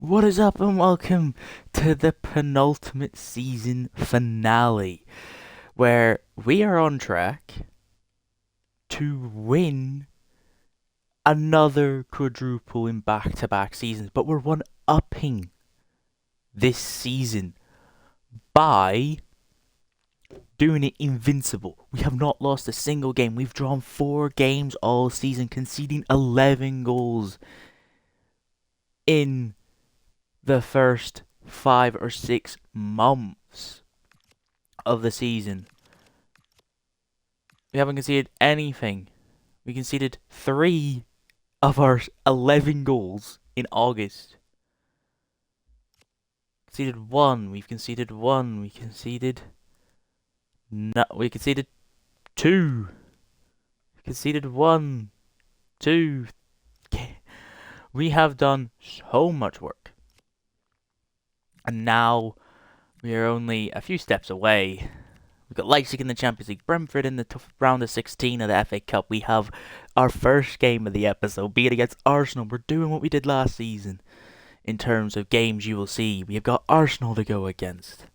What is up, and welcome to the penultimate season finale, where we are on track to win another quadruple in back-to-back seasons, but we're one-upping this season by doing it invincible. We have not lost a single game. We've drawn 4 games all season, conceding 11 goals in the first 5 or 6 months of the season. We haven't conceded anything. We conceded 3 of our 11 goals in August. Conceded 1. We've conceded 1. We conceded 2. We conceded 1, 2. We have done so much work. And now we are only a few steps away. We've got Leipzig in the Champions League, Brentford in the round of 16 of the FA Cup. We have our first game of the episode, be it against Arsenal. We're doing what we did last season in terms of games you will see. We have got Arsenal to go against.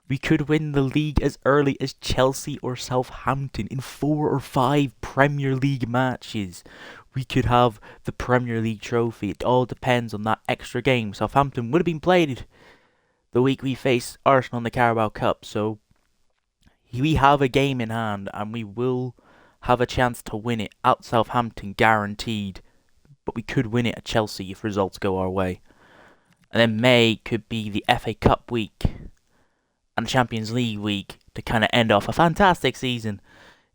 We could win the league as early as Chelsea or Southampton in 4 or 5 Premier League matches. We could have the Premier League trophy. It all depends on that extra game. Southampton would have been played the week we face Arsenal in the Carabao Cup, so we have a game in hand, and we will have a chance to win it at Southampton, guaranteed. But we could win it at Chelsea if results go our way. And then May could be the FA Cup week and the Champions League week to kind of end off a fantastic season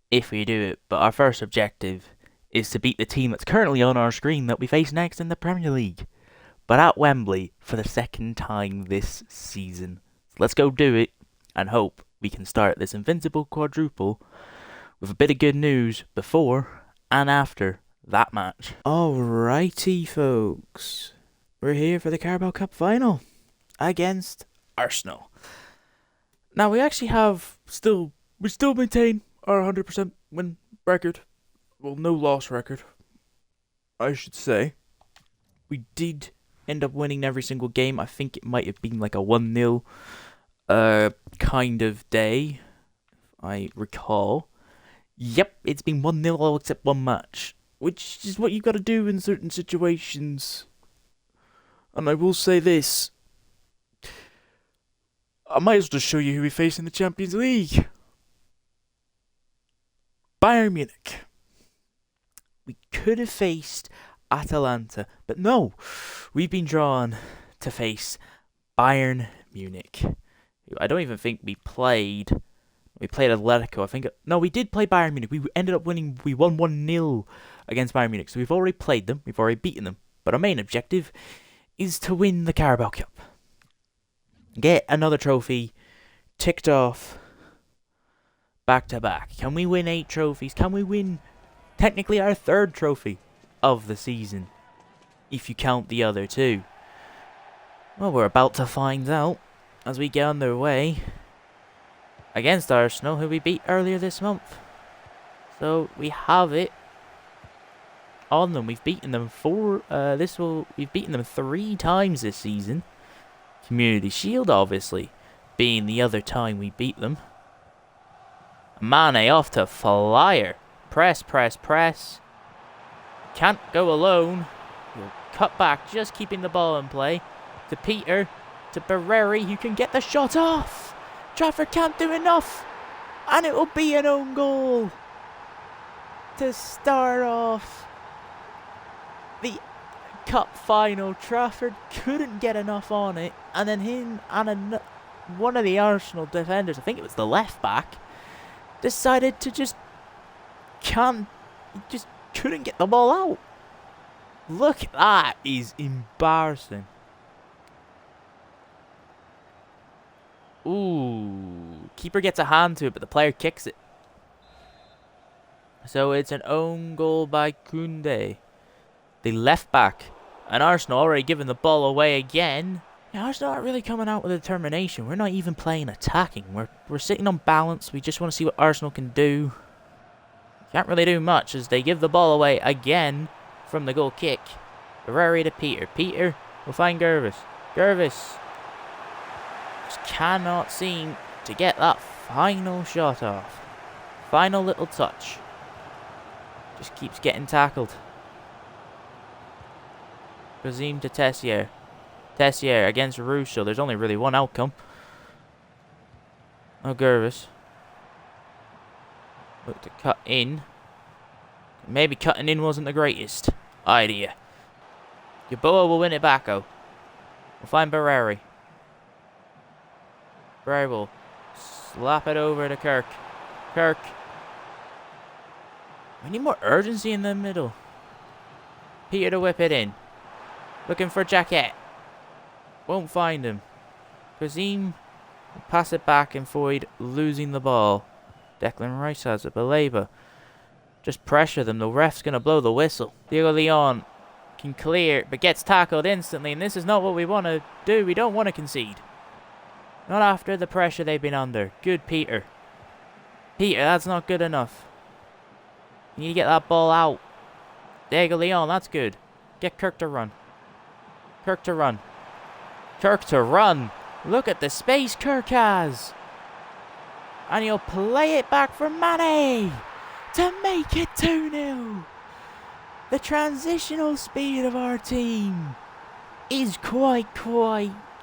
if we do it. But our first objective is to beat the team that's currently on our screen that we face next in the Premier League, but at Wembley for the second time this season. So let's go do it and hope we can start this invincible quadruple with a bit of good news before and after that match. Alrighty, folks. We're here for the Carabao Cup final against Arsenal. Now, we actually we still maintain our 100% win record. Well, no loss record, I should say. We did end up winning every single game. I think it might have been like a 1-0 kind of day, if I recall. Yep, it's been 1-0 all except one match, which is what you got to do in certain situations. And I will say this, I might as well just show you who we face in the Champions League. Bayern Munich. We could have faced Atalanta, but no, we've been drawn to face Bayern Munich. I don't even think we played Atletico. No, we did play Bayern Munich. We ended up winning. We won 1-0 against Bayern Munich. So we've already played them. We've already beaten them. But our main objective is to win the Carabao Cup. Get another trophy ticked off back to back. Can we win 8 trophies? Can we win technically our 3rd trophy of the season, if you count the other 2? Well, we're about to find out as we get underway against Arsenal, who we beat earlier this month. So we have it on them. We've beaten them we've beaten them 3 times this season. Community Shield, obviously, being the other time we beat them. Mane off to Flyer. Press. Can't go alone. He'll cut back, just keeping the ball in play. To Peter. To Barreri, who can get the shot off. Trafford can't do enough. And it will be an own goal to start off the cup final. Trafford couldn't get enough on it. And then him and one of the Arsenal defenders, I think it was the left back, decided to just couldn't get the ball out. Look, that is embarrassing. Ooh, keeper gets a hand to it, but the player kicks it. So it's an own goal by Koundé, the left back. And Arsenal already giving the ball away again. Yeah, Arsenal aren't really coming out with determination. We're not even playing attacking. We're sitting on balance. We just want to see what Arsenal can do. Can't really do much as they give the ball away again from the goal kick. Barreri to Peter. Peter will find Gervis. Gervis just cannot seem to get that final shot off. Final little touch. Just keeps getting tackled. Kazim to Tessier. Tessier against Russo. There's only really one outcome. Oh, Gervis. Look to cut in. Maybe cutting in wasn't the greatest idea. Yaboa will win it back, oh. We'll find Barreri. Barreri will slap it over to Kirk. Kirk. We need more urgency in the middle. Peter to whip it in. Looking for Jacket. Won't find him. Kazim will pass it back and Foyd losing the ball. Declan Rice has it. Baleba. Just pressure them. The ref's going to blow the whistle. Diego Leon can clear, but gets tackled instantly. And this is not what we want to do. We don't want to concede. Not after the pressure they've been under. Good, Peter. Peter, that's not good enough. You need to get that ball out. Diego Leon, that's good. Get Kirk to run. Kirk to run. Kirk to run. Look at the space Kirk has. And he'll play it back for Mane to make it 2-0. The transitional speed of our team is quite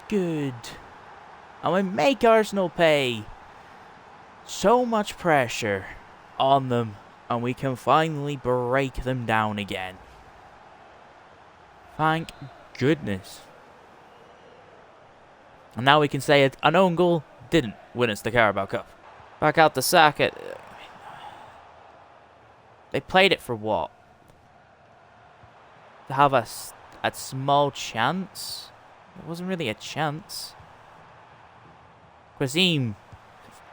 good. And we make Arsenal pay so much pressure on them. And we can finally break them down again. Thank goodness. And now we can say an own goal didn't win us the Carabao Cup. Back out to Saka. They played it for what? To have a small chance? It wasn't really a chance. Quazim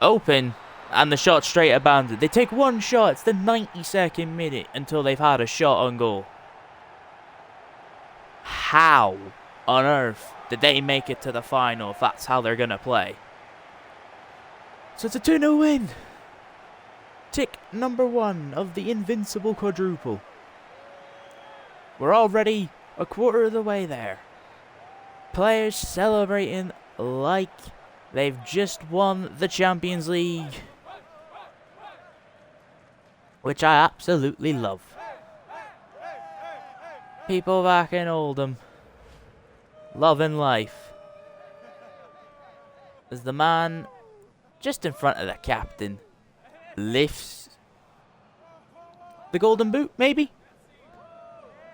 open. And the shot straight abandoned. They take one shot. It's the 92nd minute until they've had a shot on goal. How on earth did they make it to the final if that's how they're going to play? So it's a 2-0 win. Tick number 1 of the invincible quadruple. We're already a quarter of the way there. Players celebrating like they've just won the Champions League. Which I absolutely love. People back in Oldham. Loving life. As the man just in front of the captain lifts the golden boot, maybe?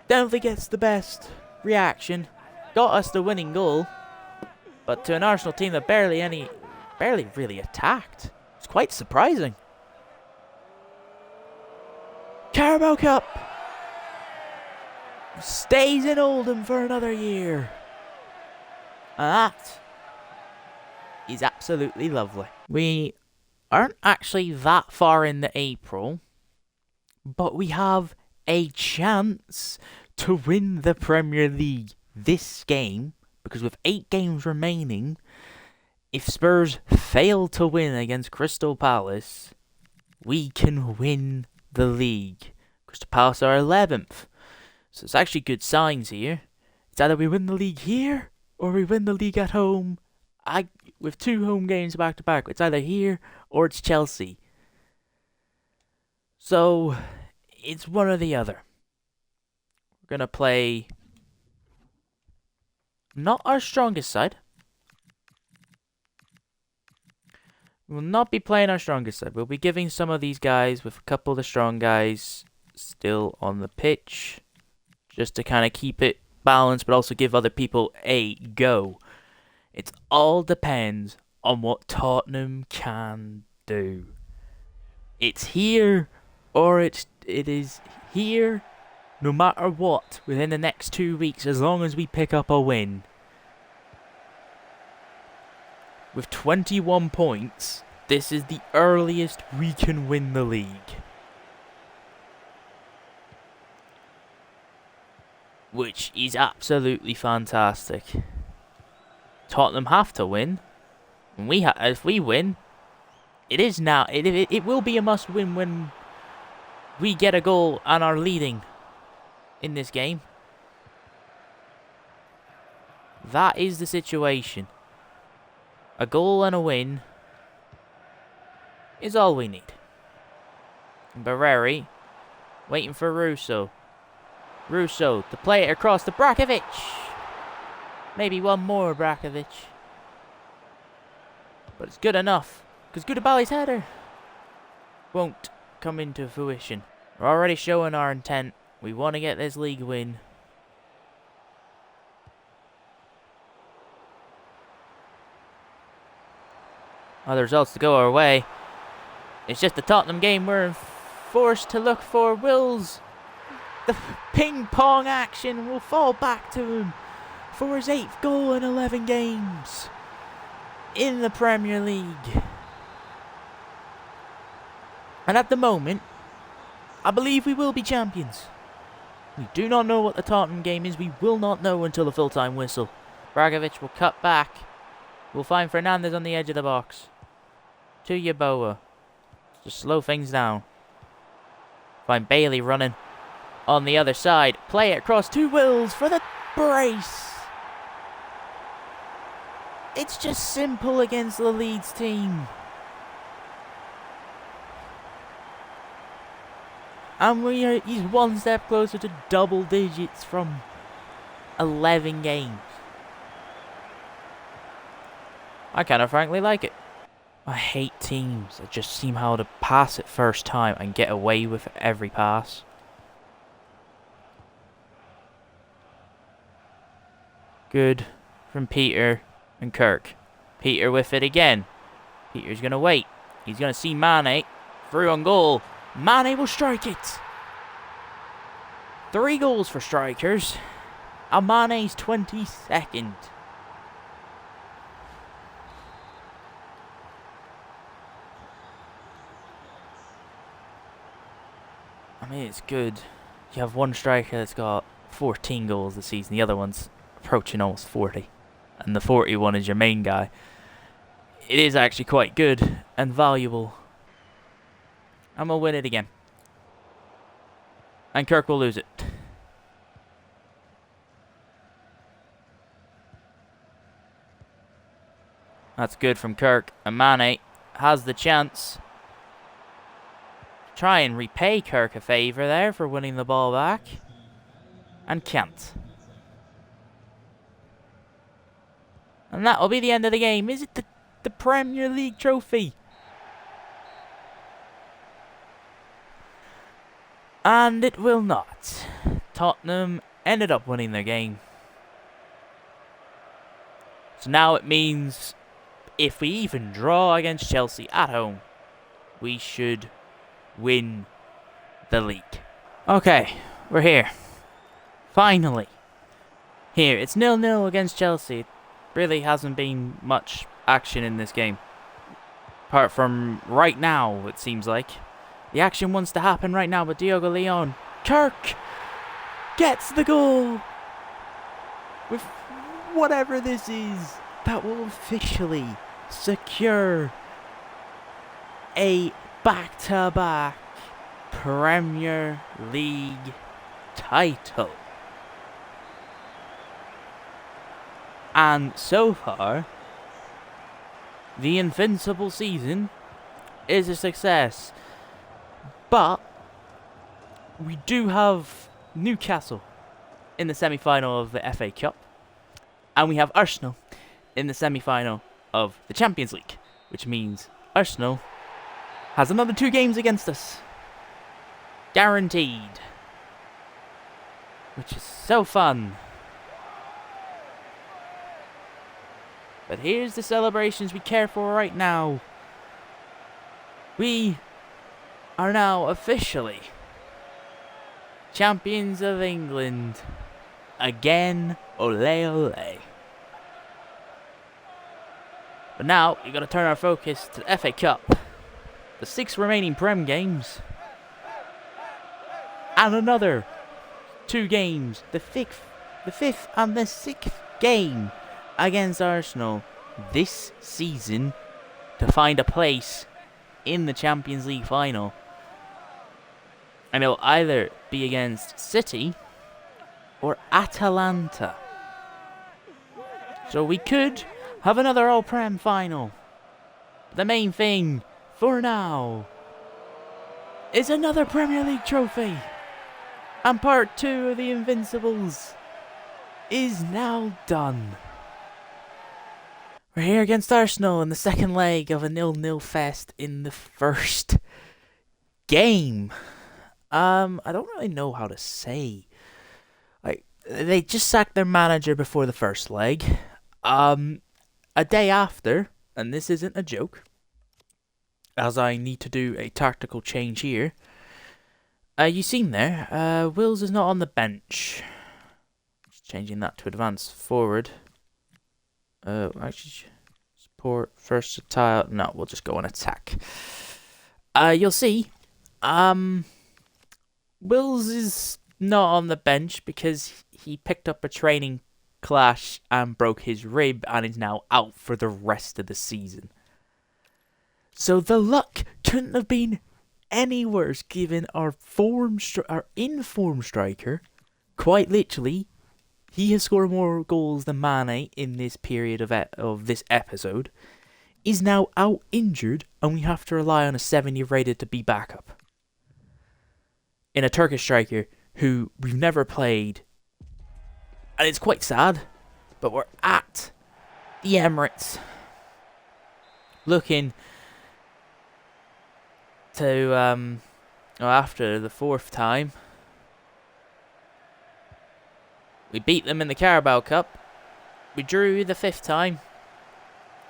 Definitely gets the best reaction. Got us the winning goal. But to an Arsenal team that barely really attacked. It's quite surprising. Carabao Cup stays in Oldham for another year. And that is absolutely lovely. We aren't actually that far into April, but we have a chance to win the Premier League this game, because with 8 games remaining, if Spurs fail to win against Crystal Palace, we can win the league. Crystal Palace are 11th. So it's actually good signs here. It's either we win the league here or we win the league at home. With 2 home games back to back. It's either here or it's Chelsea. So it's one or the other. We're going to play not our strongest side. We will not be playing our strongest side. We'll be giving some of these guys with a couple of the strong guys still on the pitch. Just to kind of keep it balanced, but also give other people a go. It all depends on what Tottenham can do. It's here, or it is here, no matter what, within the next 2 weeks, as long as we pick up a win. With 21 points, this is the earliest we can win the league. Which is absolutely fantastic. Tottenham have to win. And if we win, it is now. It will be a must-win when we get a goal and are leading in this game. That is the situation. A goal and a win is all we need. Barreri waiting for Russo. Russo to play it across to Brakovic. Maybe one more Brakovic. But it's good enough. Because Goudabali's header won't come into fruition. We're already showing our intent. We want to get this league win. Other results to go our way. It's just the Tottenham game we're forced to look for. Wills, the ping pong action will fall back to him for his 8th goal in 11 games in the Premier League. And at the moment, I believe we will be champions. We do not know what the Tottenham game is. We will not know until the full-time whistle. Brakovic will cut back. We'll find Fernandes on the edge of the box. To Yeboah. Just slow things down. Find Bailey running on the other side. Play it across to Wills for the brace. It's just simple against the Leeds team. And he's one step closer to double digits from 11 games. I kind of frankly like it. I hate teams that just seem how to pass it first time and get away with every pass. Good from Peter and Kirk. Peter with it again. Peter's going to wait. He's going to see Mane through on goal. Mane will strike it. 3 goals for strikers. And Mane's 22nd. I mean, it's good. You have one striker that's got 14 goals this season. The other one's approaching almost 40. And the 41 is your main guy. It is actually quite good and valuable. And we'll win it again. And Kirk will lose it. That's good from Kirk. And Mane has the chance. Try and repay Kirk a favour there for winning the ball back. And can't. And that will be the end of the game. Is it the Premier League trophy? And it will not. Tottenham ended up winning their game. So now it means if we even draw against Chelsea at home, we should win the league. Okay, we're here. Finally. Here, it's 0-0 against Chelsea. Really hasn't been much action in this game. Apart from right now, it seems like. The action wants to happen right now, but Diogo Leon. Kirk gets the goal. With whatever this is, that will officially secure a back-to-back Premier League title. And so far, the invincible season is a success. But we do have Newcastle in the semi-final of the FA Cup. And we have Arsenal in the semi-final of the Champions League. Which means Arsenal has another 2 games against us. Guaranteed. Which is so fun. But here's the celebrations we care for right now. We are now officially champions of England. Again, ole ole. But now, we've got to turn our focus to the FA Cup. The 6 remaining Prem games. And another 2 games. The 5th and the 6th game against Arsenal this season to find a place in the Champions League final. And it'll either be against City or Atalanta. So we could have another All-Prem final. The main thing, for now, is another Premier League trophy. And part 2 of the Invincibles is now done. We're here against Arsenal in the second leg of a 0-0 fest in the first game. I don't really know how to say. Like, they just sacked their manager before the first leg. A day after, and this isn't a joke, as I need to do a tactical change here. You seen there, Wills is not on the bench. Just changing that to advance forward. Actually, support first tile. No, we'll just go on attack. You'll see, Wills is not on the bench because he picked up a training clash and broke his rib and is now out for the rest of the season. So the luck couldn't have been any worse given our in-form striker, quite literally, he has scored more goals than Mane in this period of this episode, is now out injured and we have to rely on a 70 rated to be backup. In a Turkish striker who we've never played. And it's quite sad, but we're at the Emirates looking to, after the 4th time, we beat them in the Carabao Cup, we drew the 5th time,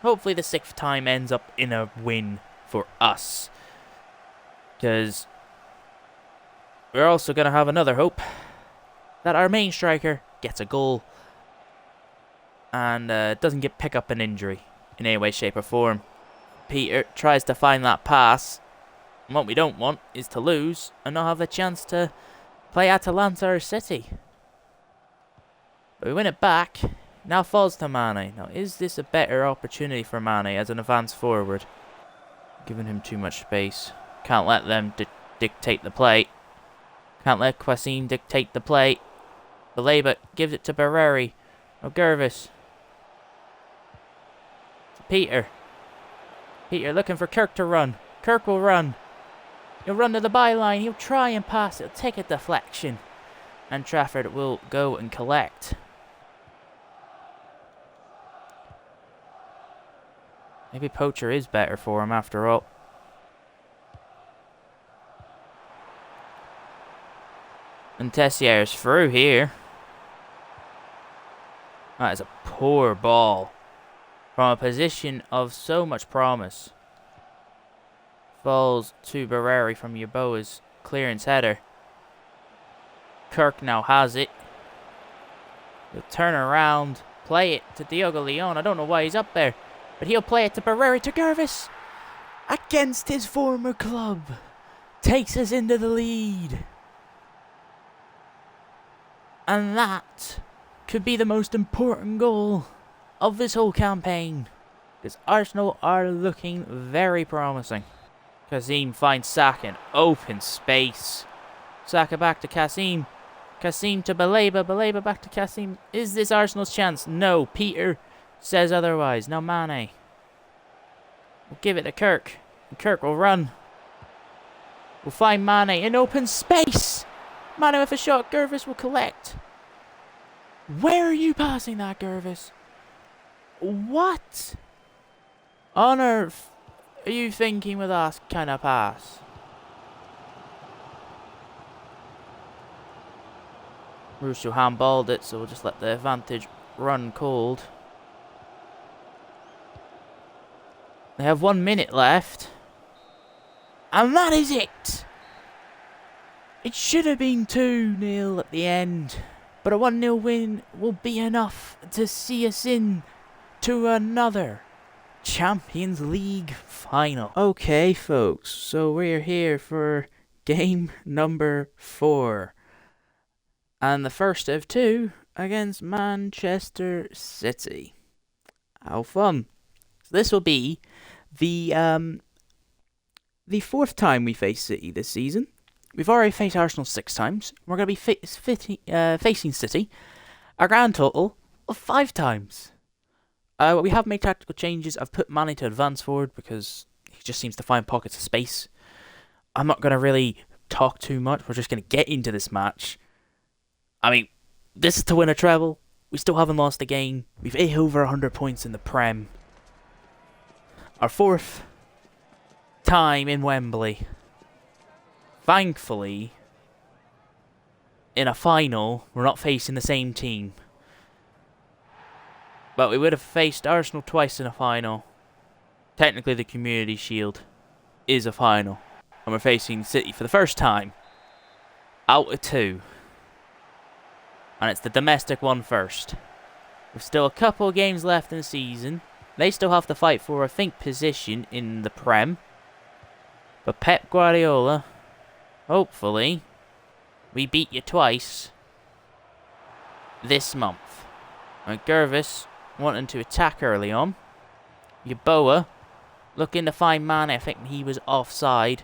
hopefully the 6th time ends up in a win for us, because we're also going to have another hope that our main striker gets a goal and doesn't pick up an injury in any way, shape or form. Peter tries to find that pass. And what we don't want is to lose and not have a chance to play Atalanta or City. But we win it back. Now falls to Mane. Now is this a better opportunity for Mane as an advance forward? Giving him too much space. Can't let them dictate the play. Can't let Quasim dictate the play. Baleba gives it to Barreri. Oh, Gervis. To Peter. Peter looking for Kirk to run. Kirk will run. He'll run to the byline. He'll try and pass. He'll take a deflection. And Trafford will go and collect. Maybe Poacher is better for him after all. And Tessier's through here. That is a poor ball. From a position of so much promise. Falls to Barreri from Yeboah's clearance header. Kirk now has it. He'll turn around. Play it to Diogo Leon. I don't know why he's up there. But he'll play it to Barreri to Gervis. Against his former club. Takes us into the lead. And that could be the most important goal of this whole campaign. Because Arsenal are looking very promising. Quasim finds Saka in open space. Saka back to Quasim. Quasim to Baleba. Baleba back to Quasim. Is this Arsenal's chance? No. Peter says otherwise. Now Mane. We'll give it to Kirk. And Kirk will run. We'll find Mane in open space. Mane with a shot. Gervis will collect. Where are you passing that, Gervis? What on earth are you thinking with that kind of pass? Russo handballed it, so we'll just let the advantage run cold. They have 1 minute left. And that is it! It should have been 2-0 at the end. But a 1-0 win will be enough to see us in to another Champions League final. Okay, folks, so we're here for game number 4. And the first of 2 against Manchester City. How fun. So this will be the 4th time we face City this season. We've already faced Arsenal 6 times. We're going to be facing City a grand total of 5 times. We have made tactical changes. I've put Mane to advance forward because he just seems to find pockets of space. I'm not going to really talk too much. We're just going to get into this match. I mean, this is to win a treble. We still haven't lost a game. We've hit over 100 points in the Prem. Our 4th time in Wembley. Thankfully, in a final, we're not facing the same team. But we would have faced Arsenal twice in a final. Technically, the Community Shield is a final. And we're facing City for the first time out of 2. And it's the domestic one first. There's still a couple of games left in the season. They still have to fight for, I think, position in the Prem. But Pep Guardiola, hopefully, we beat you twice this month. And Gervis wanting to attack early on. Yeboah looking to find Mane. I think he was offside.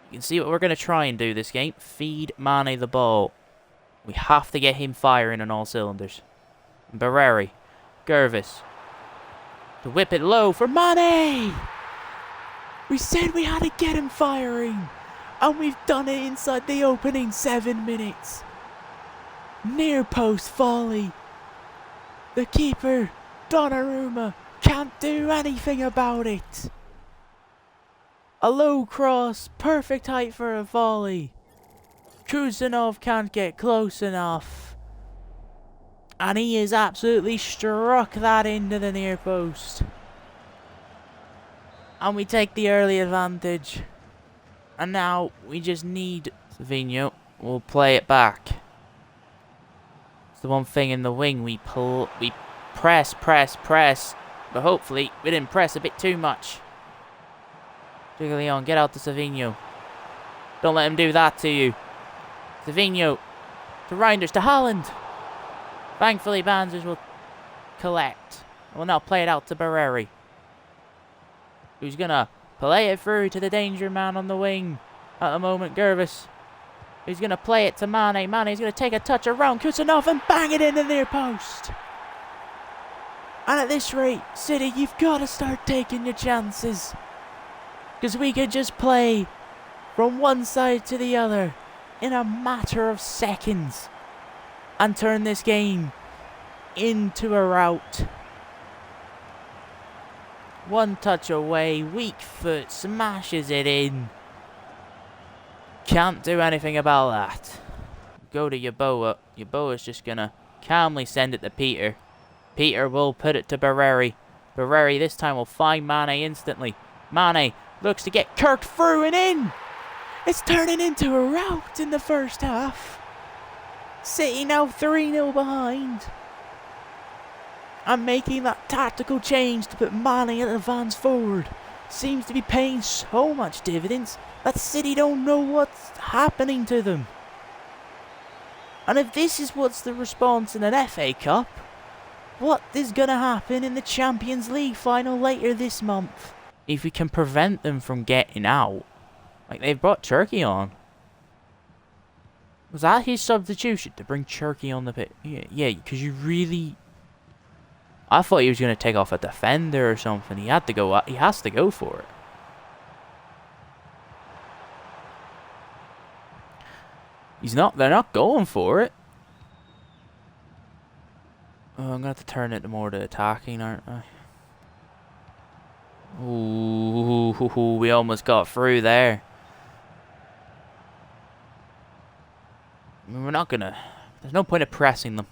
You can see what we're going to try and do this game. Feed Mane the ball. We have to get him firing on all cylinders. Barreri. Gervis. To whip it low for Mane! We said we had to get him firing. And we've done it inside the opening 7 minutes. Near post volley. The keeper, Donnarumma, can't do anything about it. A low cross, perfect height for a volley. Kusanov can't get close enough. And he has absolutely struck that into the near post. And we take the early advantage. And now we just need Savinho. We'll play it back. It's the one thing in the wing. We press. But hopefully we didn't press a bit too much. Giglion, get out to Savinho. Don't let him do that to you. Savinho to Reinders to Haaland. Thankfully Banzers will collect. We'll now play it out to Barreri. Who's gonna play it through to the danger man on the wing. At the moment, Gervis. Who's gonna play it to Mane. Mane's gonna take a touch around Kusanov and bang it in the near post. And at this rate, City, you've got to start taking your chances. Because we could just play from one side to the other in a matter of seconds and turn this game into a rout. One touch away, weak foot, smashes it in. Can't do anything about that. Go to Yeboah. Yeboah's just gonna calmly send it to Peter. Peter will put it to Barreri. Barreri this time will find Mane instantly. Mane looks to get Kirk through and in. It's turning into a rout in the first half. City now 3-0 behind. And making that tactical change to put Mane at advance forward seems to be paying so much dividends that City don't know what's happening to them. And if this is what's the response in an FA Cup, what is going to happen in the Champions League final later this month? If we can prevent them from getting out, like they've brought Turkey on. Was that his substitution to bring Turkey on the pitch? Yeah, because you really... I thought he was going to take off a defender or something. He had to go. He has to go for it. He's not. They're not going for it. Oh, I'm going to have to turn it more to attacking, aren't I? Ooh, we almost got through there. I mean, we're not going to... There's no point of pressing them.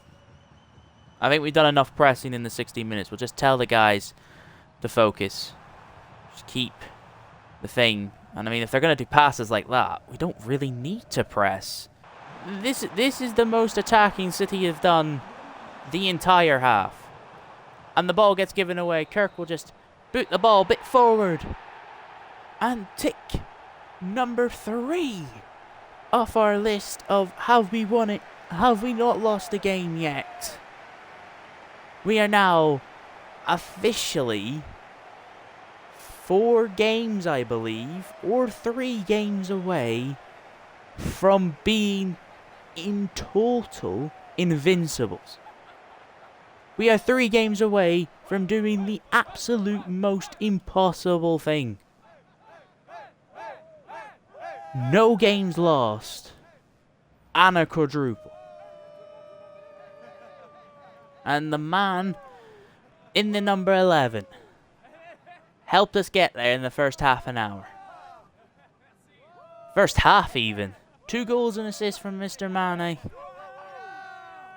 I think we've done enough pressing in the 16 minutes. We'll just tell the guys to focus. Just keep the thing. And I mean, if they're going to do passes like that, we don't really need to press. This is the most attacking City have done the entire half. And the ball gets given away. Kirk will just boot the ball a bit forward. And tick number 3 off our list of have we won it, have we not lost a game yet. We are now officially 4 games, I believe, or 3 games away from being in total invincibles. We are 3 games away from doing the absolute most impossible thing. No games lost. And a quadruple. And the man in the number 11 helped us get there in the first half an hour. First half even. 2 goals and assists from Mr. Mane.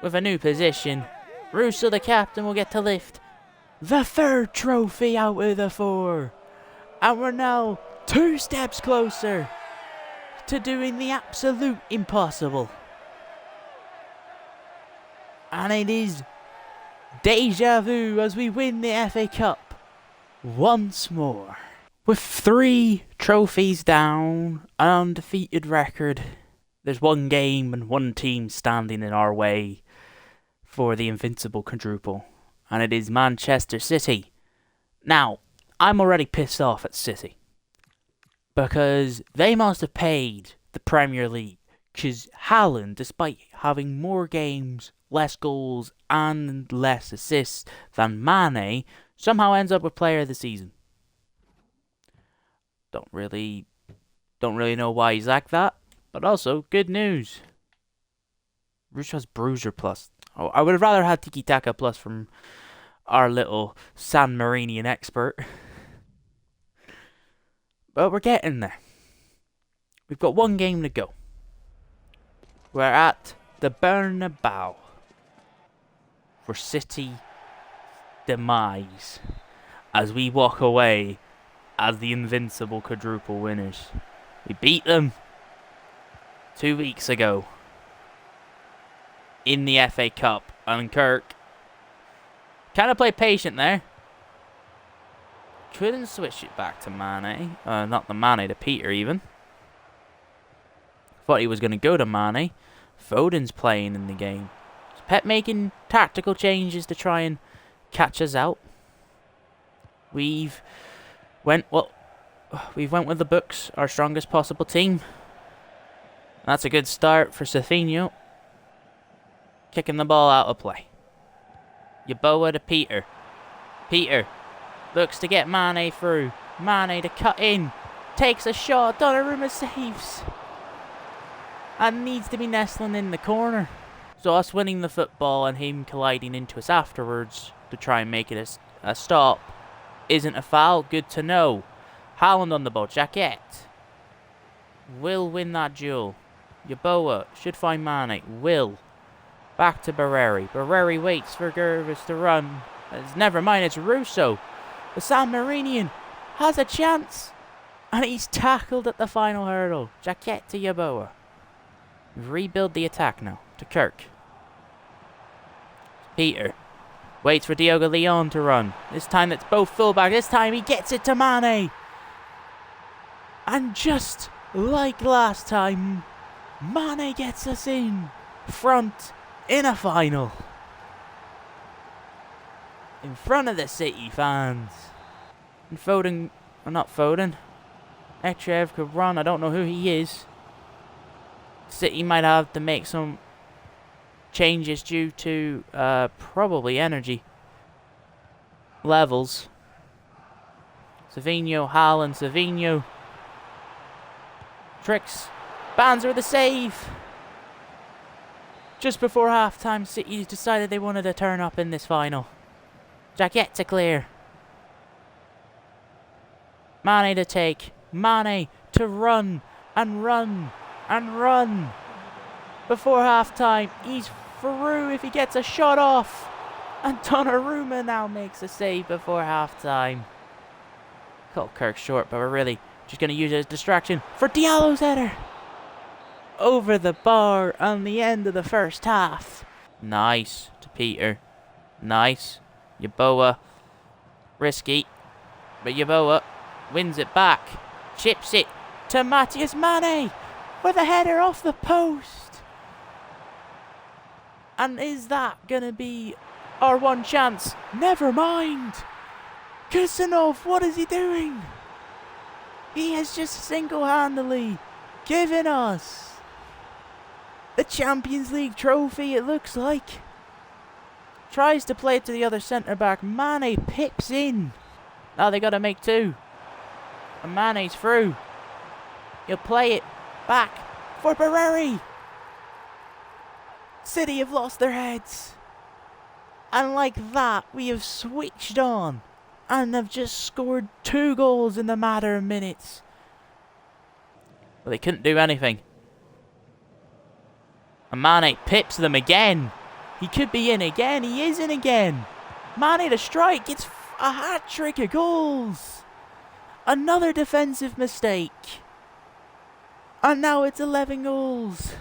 With a new position, Russo the captain will get to lift the 3rd trophy out of the 4. And we're now 2 steps closer to doing the absolute impossible. And it is deja vu as we win the FA Cup once more. With 3 trophies down, an undefeated record, there's 1 game and 1 team standing in our way for the invincible quadruple, and it is Manchester City. Now, I'm already pissed off at City because they must have paid the Premier League, because Haaland, despite having more games, less goals and less assists than Mane, somehow ends up with player of the season. Don't really know why he's like that, but also good news. Russo's Bruiser Plus. Oh, I would have rather had Tiki Taka Plus from our little San Marinian expert. But we're getting there. We've got 1 game to go. We're at the Bernabeu for City demise as we walk away as the invincible quadruple winners. We beat them 2 weeks ago in the FA Cup, and Kirk kind of played patient there. Couldn't switch it back to Mane. Not the Mane, to Peter even. Thought he was going to go to Mane. Foden's playing in the game. Is Pep making tactical changes to try and catch us out? We've went with the books, our strongest possible team. That's a good start for Safinho. Kicking the ball out of play. Yeboah to Peter. Peter looks to get Mane through. Mane to cut in. Takes a shot. Donnarumma saves. And needs to be nestling in the corner. So us winning the football and him colliding into us afterwards to try and make it a stop isn't a foul. Good to know. Haaland on the ball. Jacket will win that duel. Yeboah should find Mane. Will. Back to Barreri. Barreri waits for Gervais to run. Never mind, it's Russo. The San Marinian has a chance. And he's tackled at the final hurdle. Jacket to Yeboah. Rebuild the attack now. To Kirk. Peter. Waits for Diogo Leon to run. This time it's both fullback. This time he gets it to Mane. And just like last time, Mane gets us in front in a final. In front of the City fans. And Foden, or not Foden, Etchev could run. I don't know who he is. City might have to make some changes due to probably energy levels. Savinho, Haaland, Savinho. Tricks. Banzer with a save. Just before half-time, City decided they wanted to turn up in this final. Jacket to clear. Mane to take. Mane to run and run and run. Before half-time, he's through if he gets a shot off. And Donnarumma now makes a save before half-time. Cut Kirk short, but we're really just going to use it as distraction for Diallo's header. Over the bar on the end of the first half. Nice to Peter. Nice. Yeboah. Risky. But Yeboah wins it back. Chips it to Matthias Mane with a header off the post. And is that going to be our one chance? Never mind. Kusanov, what is he doing? He has just single-handedly given us the Champions League trophy, it looks like. Tries to play it to the other centre-back. Mane pips in. Now they got to make 2. And Mane's through. He'll play it back for Barreri. City have lost their heads. And like that, we have switched on. And have just scored 2 goals in the matter of minutes. But they couldn't do anything. And Mane pips them again. He could be in again. He is in again. Mane to strike. Gets a hat-trick of goals. Another defensive mistake. And now it's 11 goals.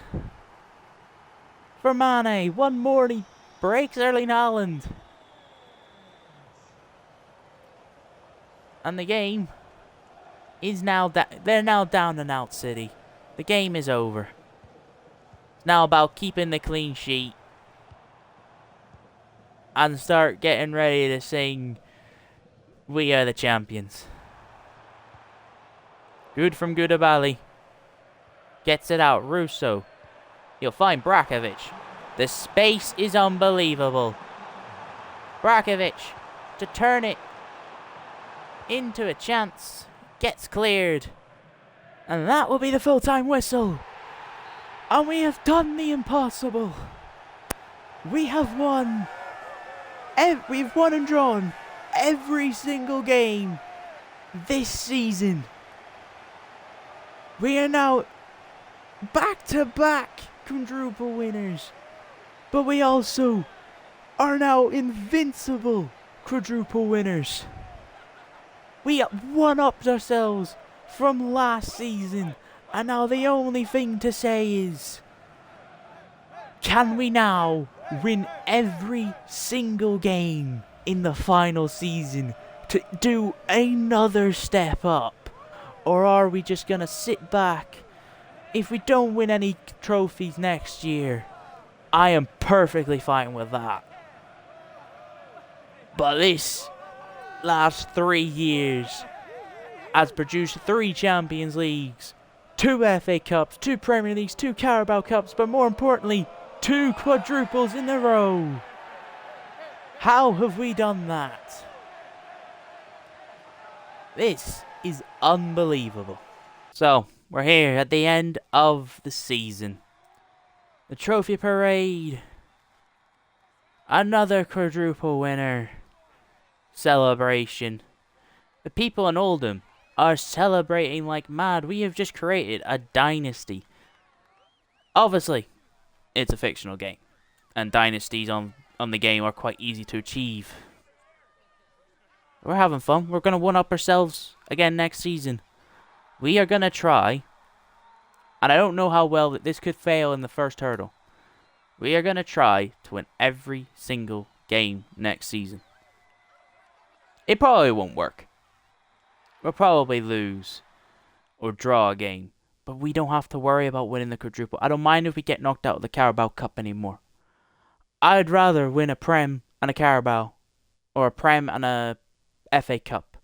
For Mane. One more and he breaks Erling Haaland. And the game is now they're now down and out, City. The game is over. It's now about keeping the clean sheet and start getting ready to sing "We Are the Champions." Good from Goudabali. Gets it out. Russo. He'll find Brakovic. The space is unbelievable. Brakovic to turn it into a chance. Gets cleared. And that will be the full-time whistle. And we have done the impossible. We have won. We've won and drawn every single game this season. We are now back-to-back quadruple winners. But we also are now invincible quadruple winners. We one-upped ourselves from last season. And now the only thing to say is, can we now win every single game in the final season to do another step up? Or are we just going to sit back? If we don't win any trophies next year, I am perfectly fine with that. But this last 3 years has produced 3 Champions Leagues, 2 FA Cups, 2 Premier Leagues, 2 Carabao Cups, but more importantly, 2 quadruples in a row. How have we done that? This is unbelievable. So, we're here at the end of the season. The trophy parade. Another quadruple winner. Celebration. The people in Oldham are celebrating like mad. We have just created a dynasty. Obviously, it's a fictional game. And dynasties on the game are quite easy to achieve. We're having fun. We're going to one-up ourselves again next season. We are going to try. And I don't know how well that this could fail in the first hurdle. We are going to try to win every single game next season. It probably won't work. We'll probably lose or draw a game. But we don't have to worry about winning the quadruple. I don't mind if we get knocked out of the Carabao Cup anymore. I'd rather win a Prem and a Carabao. Or a Prem and a FA Cup.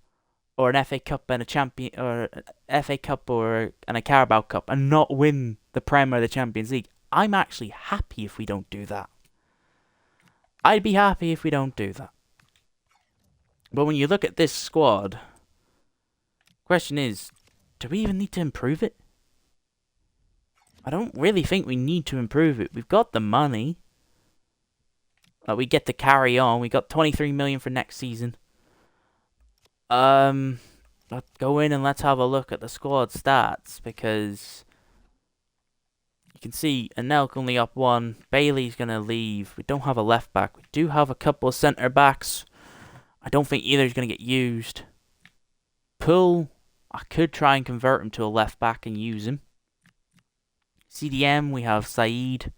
Or an FA Cup and a Champion, or an FA Cup and a Carabao Cup, and not win the Prem or the Champions League. I'm actually happy if we don't do that. I'd be happy if we don't do that. But when you look at this squad, question is, do we even need to improve it? I don't really think we need to improve it. We've got the money that we get to carry on. We got 23 million for next season. Let's go in and let's have a look at the squad stats, because you can see Anelka only up 1. Bailey's going to leave. We don't have a left back. We do have a couple of centre backs. I don't think either is going to get used. Poole, I could try and convert him to a left back and use him. CDM, we have Saeed.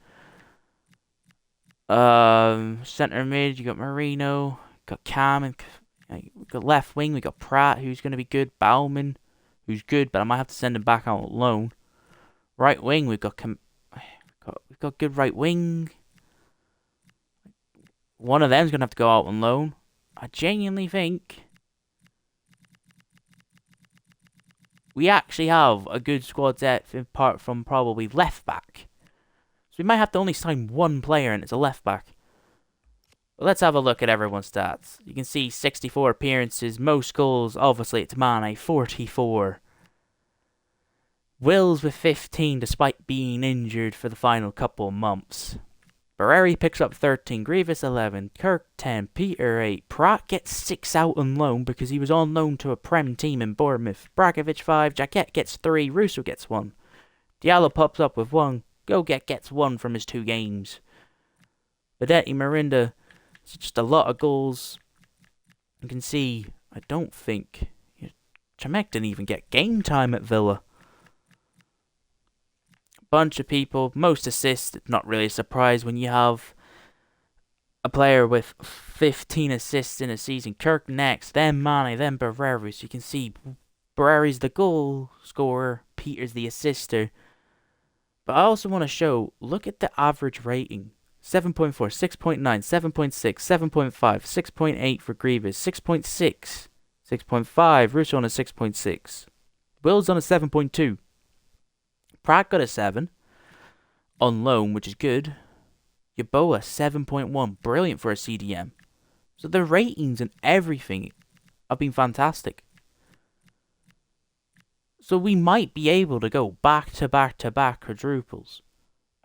Centre mid, you got Marino, got Cam, and we got left wing, we got Pratt, who's going to be good. Bauman, who's good, but I might have to send him back out on loan. Right wing, we've got good right wing. One of them's going to have to go out on loan. I genuinely think we actually have a good squad depth apart from probably left back. So we might have to only sign one player, and it's a left back. Let's have a look at everyone's stats. You can see 64 appearances, most goals, obviously it's Mane, 44. Wills with 15 despite being injured for the final couple of months. Barreri picks up 13, Grievous 11, Kirk 10, Peter 8, Pratt gets 6 out on loan because he was on loan to a Prem team in Bournemouth, Brakovic 5, Jaquette gets 3, Russo gets 1. Diallo pops up with 1, Goget gets 1 from his 2 games. Vedetti, Marinda, it's just a lot of goals. You can see, I don't think, Chamek didn't even get game time at Villa. Bunch of people, most assists, not really a surprise when you have a player with 15 assists in a season. Kirk next, then Mane, then Barreri. So you can see Barreri's the goal scorer, Peter's the assister. But I also want to show, look at the average rating. 7.4, 6.9, 7.6, 7.5, 6.8 for Grievous, 6.6, 6.5, Russo on a 6.6. Will's on a 7.2. Pratt got a 7 on loan, which is good. Yeboah 7.1, brilliant for a CDM. So the ratings and everything have been fantastic. So we might be able to go back to back to back quadruples.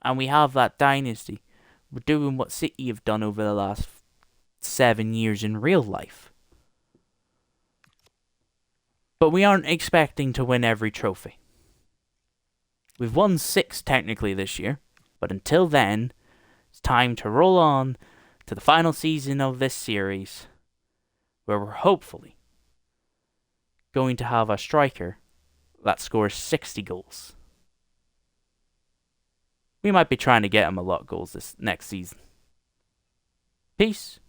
And we have that dynasty. We're doing what City have done over the last 7 years in real life. But we aren't expecting to win every trophy. We've won 6 technically this year, but until then, it's time to roll on to the final season of this series, where we're hopefully going to have a striker that scores 60 goals. We might be trying to get him a lot of goals this next season. Peace.